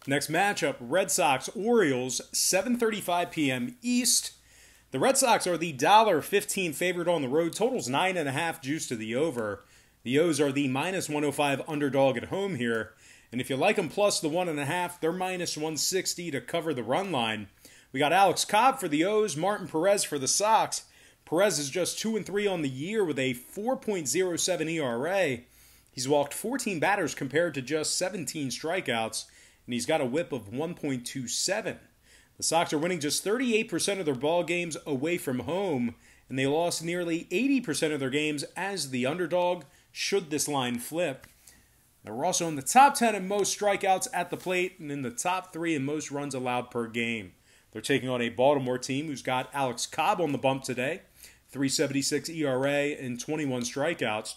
Next matchup, Red Sox Orioles, 7:35 p.m. East. The Red Sox are the $1.15 favorite on the road. Totals 9.5 juice to the over. The O's are the -105 underdog at home here. And if you like them plus the 1.5, they're -160 to cover the run line. We got Alex Cobb for the O's, Martin Perez for the Sox. Perez is just 2-3 on the year with a 4.07 ERA. He's walked 14 batters compared to just 17 strikeouts, and he's got a whip of 1.27. The Sox are winning just 38% of their ball games away from home, and they lost nearly 80% of their games as the underdog should this line flip. They're also in the top 10 in most strikeouts at the plate and in the top 3 in most runs allowed per game. They're taking on a Baltimore team who's got Alex Cobb on the bump today, 3.76 ERA and 21 strikeouts.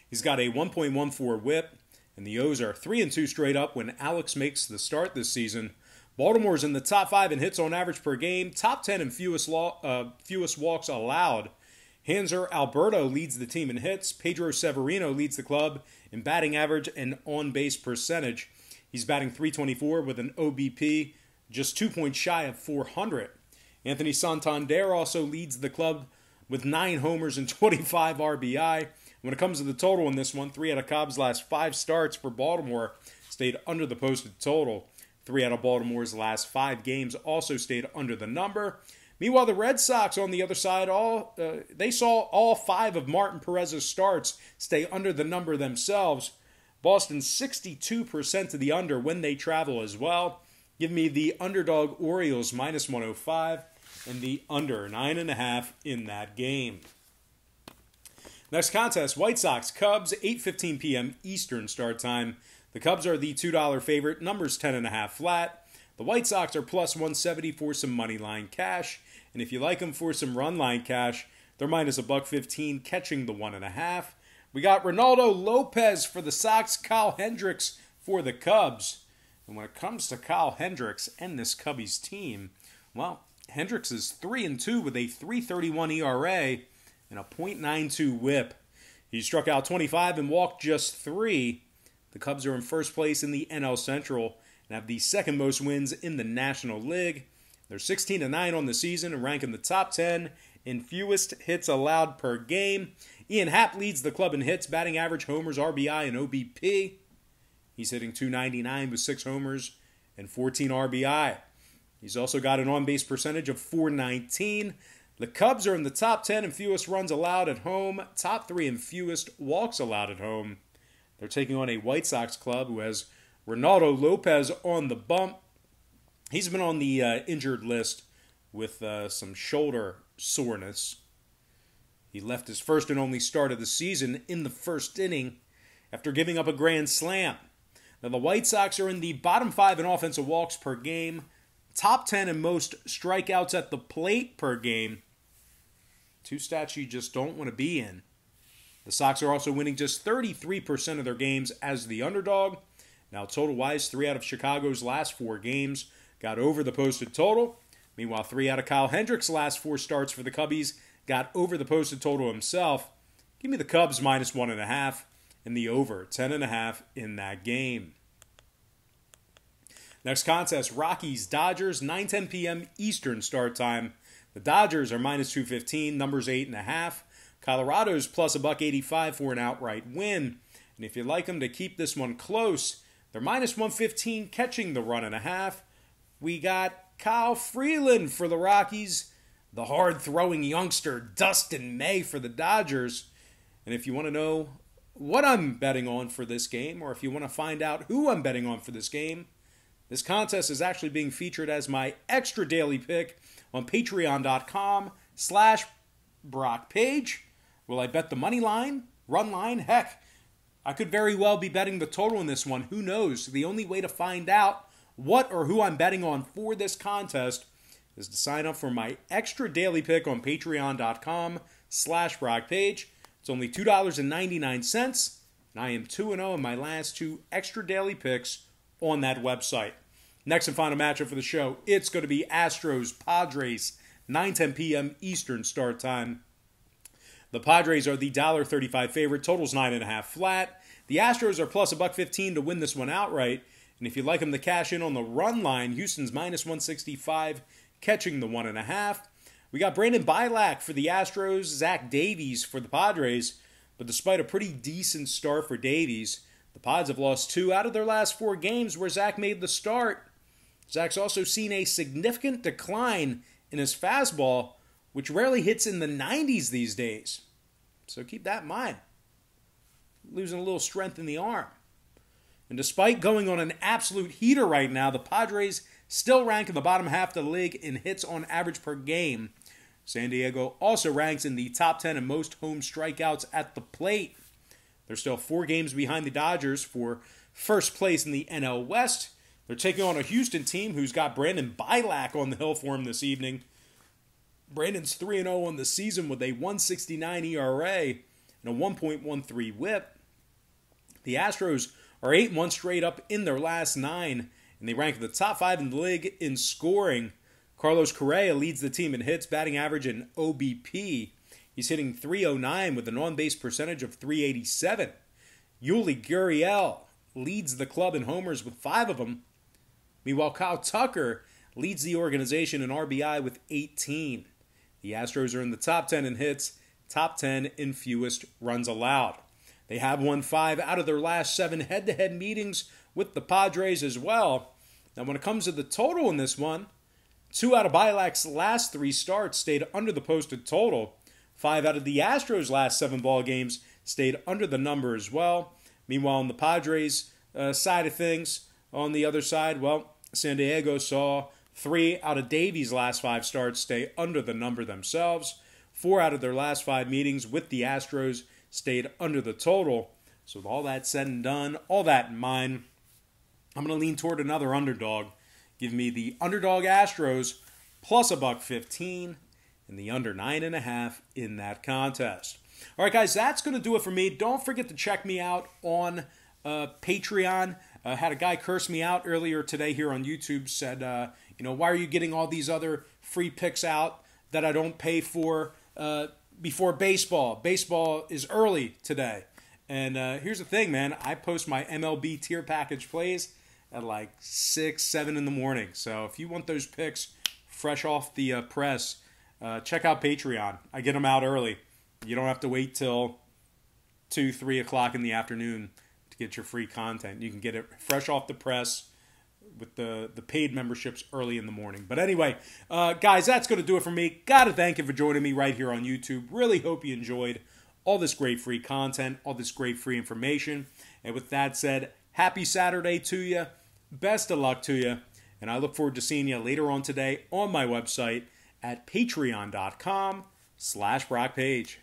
He's got a 1.14 whip, and the O's are 3-2 straight up when Alex makes the start this season. Baltimore's in the top 5 in hits on average per game, top 10 in fewest walks allowed. Hanser Alberto leads the team in hits. Pedro Severino leads the club in batting average and on-base percentage. He's batting .324 with an OBP just 2 points shy of 400. Anthony Santander also leads the club with 9 homers and 25 RBI. When it comes to the total in this one, 3 out of Cobb's last 5 starts for Baltimore stayed under the posted total. 3 out of Baltimore's last 5 games also stayed under the number. Meanwhile, the Red Sox on the other side, they saw all 5 of Martin Perez's starts stay under the number themselves. Boston 62% to the under when they travel as well. Give me the underdog Orioles -105 and the under 9.5 in that game. Next contest, White Sox Cubs, 8:15 p.m. Eastern start time. The Cubs are the $2 favorite, numbers 10.5 flat. The White Sox are +170 for some money line cash. And if you like them for some run line cash, they're -115, catching the 1.5. We got Ronaldo Lopez for the Sox, Kyle Hendricks for the Cubs. And when it comes to Kyle Hendricks and this Cubbies team, well, Hendricks is 3-2 with a 3.31 ERA and a .92 whip. He struck out 25 and walked just 3. The Cubs are in first place in the NL Central and have the second most wins in the National League. They're 16-9 on the season and rank in the top 10 in fewest hits allowed per game. Ian Happ leads the club in hits, batting average, homers, RBI, and OBP. He's hitting .299 with 6 homers and 14 RBI. He's also got an on-base percentage of .419. The Cubs are in the top 10 in fewest runs allowed at home, top 3 in fewest walks allowed at home. They're taking on a White Sox club who has Ronaldo Lopez on the bump. He's been on the injured list with some shoulder soreness. He left his first and only start of the season in the first inning after giving up a grand slam. Now, the White Sox are in the bottom 5 in offensive walks per game, top 10 in most strikeouts at the plate per game. 2 stats you just don't want to be in. The Sox are also winning just 33% of their games as the underdog. Now, total-wise, 3 out of Chicago's last 4 games got over the posted total. Meanwhile, 3 out of Kyle Hendricks' last 4 starts for the Cubbies got over the posted total himself. Give me the Cubs -1.5 and the over 10.5 in that game. Next contest, Rockies-Dodgers, 9:10 p.m. Eastern start time. The Dodgers are -215, numbers 8.5. Colorado's +185 for an outright win. And if you like them to keep this one close, they're -115, catching the 1.5. We got Kyle Freeland for the Rockies, the hard-throwing youngster Dustin May for the Dodgers. And if you want to know what I'm betting on for this game, or if you want to find out who I'm betting on for this game, this contest is actually being featured as my extra daily pick on patreon.com/BrockPage. Will I bet the money line? Run line? Heck, I could very well be betting the total in this one. Who knows? The only way to find out what or who I'm betting on for this contest is to sign up for my extra daily pick on patreon.com/BrockPage. It's only $2.99, and I am 2-0 in my last 2 extra daily picks on that website. Next and final matchup for the show, it's going to be Astros Padres, 9:10 p.m. Eastern start time. The Padres are the $1.35 favorite, totals 9.5 flat. The Astros are +115 to win this one outright. And if you'd like them to cash in on the run line, Houston's minus 165, catching the 1.5. We got Brandon Bilak for the Astros, Zach Davies for the Padres. But despite a pretty decent start for Davies, the Pods have lost 2 out of their last 4 games where Zach made the start. Zach's also seen a significant decline in his fastball, which rarely hits in the 90s these days. So keep that in mind. Losing a little strength in the arm. And despite going on an absolute heater right now, the Padres still rank in the bottom half of the league in hits on average per game. San Diego also ranks in the top 10 in most home strikeouts at the plate. They're still 4 games behind the Dodgers for first place in the NL West. They're taking on a Houston team who's got Brandon Bilak on the hill for him this evening. Brandon's 3-0 on the season with a 1.69 ERA and a 1.13 whip. The Astros are 8-1 straight up in their last 9, and they rank in the top 5 in the league in scoring. Carlos Correa leads the team in hits, batting average, and OBP. He's hitting .309 with an on-base percentage of .387. Yuli Gurriel leads the club in homers with 5 of them. Meanwhile, Kyle Tucker leads the organization in RBI with 18. The Astros are in the top 10 in hits, top 10 in fewest runs allowed. They have won 5 out of their last 7 head-to-head meetings with the Padres as well. Now, when it comes to the total in this one, 2 out of Bilak's last 3 starts stayed under the posted total. 5 out of the Astros' last 7 ball games stayed under the number as well. Meanwhile, on the Padres side of things, on the other side, well, San Diego saw 3 out of Davies' last 5 starts stay under the number themselves. 4 out of their last 5 meetings with the Astros stayed under the total. So with all that said and done, all that in mind, I'm going to lean toward another underdog. Give me the underdog Astros plus $1.15 and the under 9.5 in that contest. All right, guys, that's going to do it for me. Don't forget to check me out on Patreon. Had a guy curse me out earlier today here on YouTube. Said, why are you getting all these other free picks out that I don't pay for before baseball? Baseball is early today. And here's the thing, man. I post my MLB tier package plays at like 6, 7 in the morning. So if you want those picks fresh off the press, check out Patreon. I get them out early. You don't have to wait till 2, 3 o'clock in the afternoon to get your free content. You can get it fresh off the press with the paid memberships early in the morning. But anyway, guys, that's going to do it for me. Got to thank you for joining me right here on YouTube. Really hope you enjoyed all this great free content, all this great free information. And with that said, happy Saturday to you. Best of luck to you. And I look forward to seeing you later on today on my website at patreon.com/BrockPage.